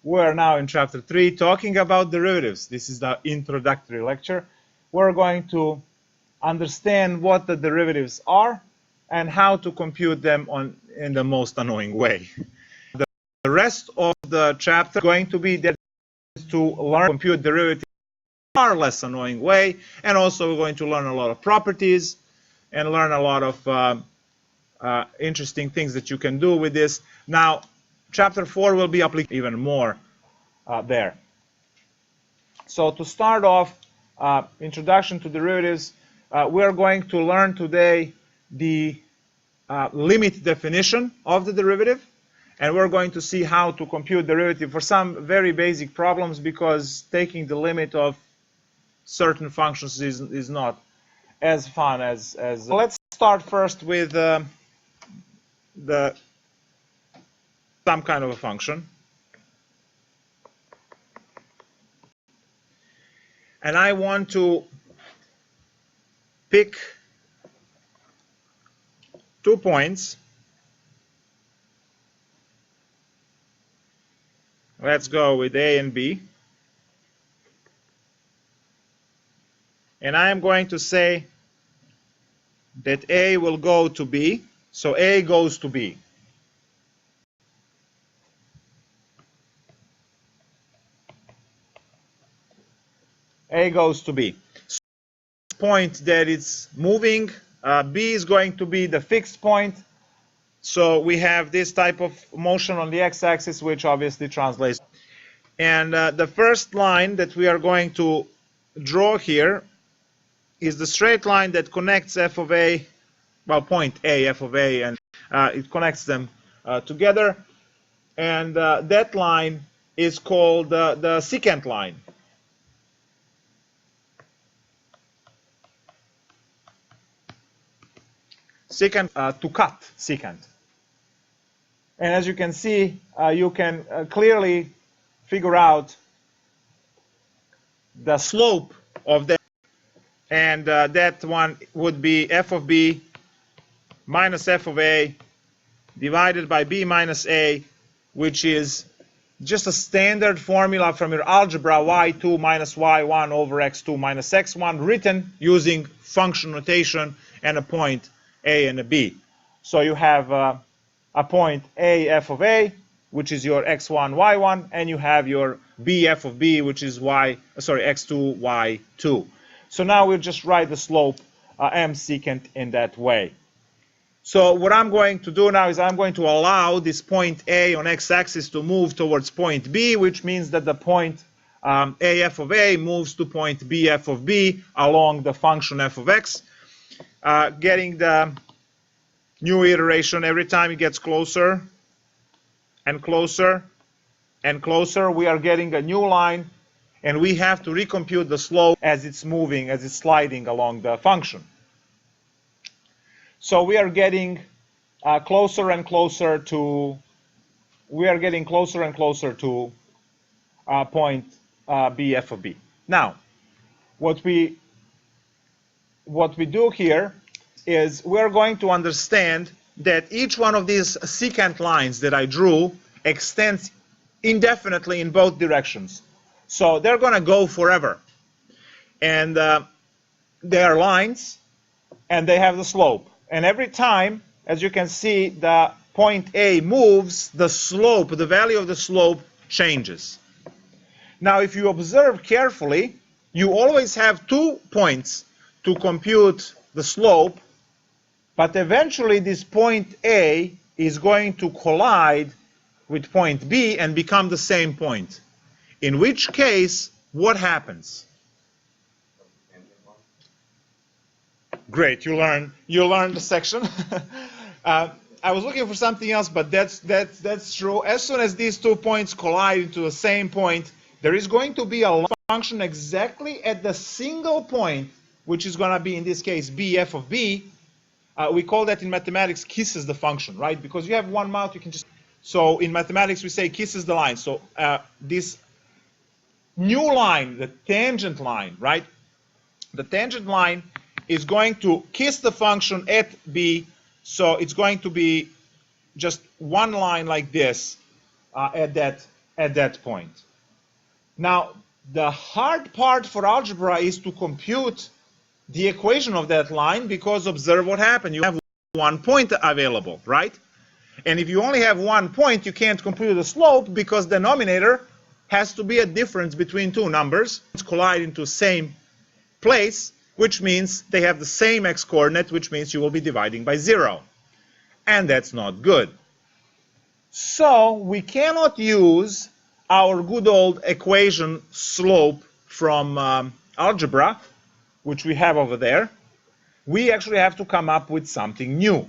We're now in chapter 3 talking about derivatives. This is the introductory lecture. We're going to understand what the derivatives are and how to compute them in the most annoying way. The rest of the chapter is going to be to learn to compute derivatives in a far less annoying way, and also we're going to learn a lot of properties and learn a lot of interesting things that you can do with this. Now, chapter 4 will be applied even more there. So to start off, introduction to derivatives, we are going to learn today the limit definition of the derivative, and we're going to see how to compute derivative for some very basic problems, because taking the limit of certain functions is not as fun as let's start first with some kind of a function. And I want to pick 2 points. Let's go with A and B. And I am going to say that A will go to B. So A goes to B. A goes to B. So point that it's moving, B is going to be the fixed point. So we have this type of motion on the x-axis, which obviously translates. And the first line that we are going to draw here is the straight line that connects f of A, well, point A, f of A, and it connects them together. And that line is called the secant line. Secant, to cut, secant. And as you can see, you can clearly figure out the slope of that. And that one would be f of B minus f of A divided by B minus A, which is just a standard formula from your algebra, y2 minus y1 over x2 minus x1, written using function notation and a point A and a B. So you have a point A f of A, which is your x1, y1, and you have your B f of B, which is x2, y2. So now we'll just write the slope m secant in that way. So what I'm going to do now is I'm going to allow this point A on x-axis to move towards point B, which means that the point A f of A moves to point B f of B along the function f of x, getting the new iteration every time it gets closer and closer and closer. We are getting a new line, and we have to recompute the slope as it's moving, as it's sliding along the function. So we are getting closer and closer to point B f of B. Now, what we do here is we're going to understand that each one of these secant lines that I drew extends indefinitely in both directions. So they're going to go forever. And they are lines, and they have the slope. And every time, as you can see, the point A moves, the slope, the value of the slope changes. Now, if you observe carefully, you always have 2 points to compute the slope, but eventually this point A is going to collide with point B and become the same point. In which case, what happens? Great, you learned the section. I was looking for something else, but that's true. As soon as these 2 points collide into the same point, there is going to be a function exactly at the single point, which is going to be, in this case, B f of B. We call that in mathematics kisses the function, right? Because you have one mouth, you can just... So in mathematics, we say kisses the line. So this new line, the tangent line, right? The tangent line is going to kiss the function at B. So it's going to be just one line like this at that at that point. Now, the hard part for algebra is to compute the equation of that line, because observe what happened. You have 1 point available, right? And if you only have 1 point, you can't compute the slope, because the denominator has to be a difference between two numbers. It's collide into same place, which means they have the same x-coordinate, which means you will be dividing by 0. And that's not good. So we cannot use our good old equation slope from algebra, which we have over there. We actually have to come up with something new.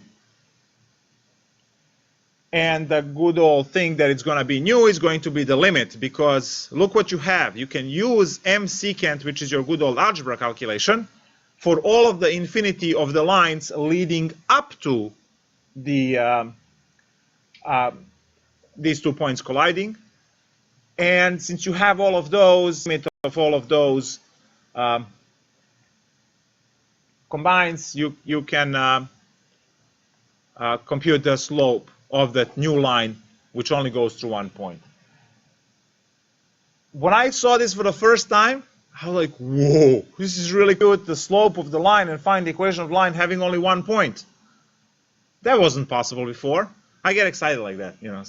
And the good old thing that it's going to be new is going to be the limit, because look what you have. You can use m secant, which is your good old algebra calculation, for all of the infinity of the lines leading up to the these 2 points colliding. And since you have all of those, limit of all of those combines, you can compute the slope of that new line, which only goes through 1 point. When I saw this for the first time, I was like, whoa, this is really good, the slope of the line and find the equation of the line having only 1 point. That wasn't possible before. I get excited like that, you know,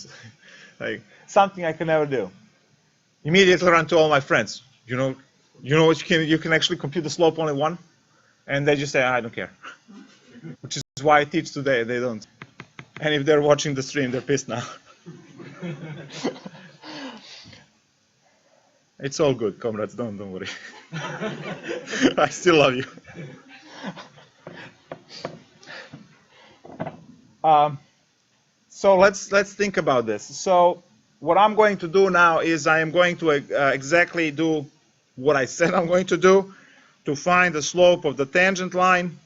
like something I could never do. Immediately run to all my friends. You know what, you can actually compute the slope only 1, and they just say, I don't care. Which is why I teach today. They don't. And if they're watching the stream, they're pissed now. It's all good, comrades. Don't worry. I still love you. So let's think about this. So what I'm going to do now is I am going to exactly do what I said I'm going to do, to find the slope of the tangent line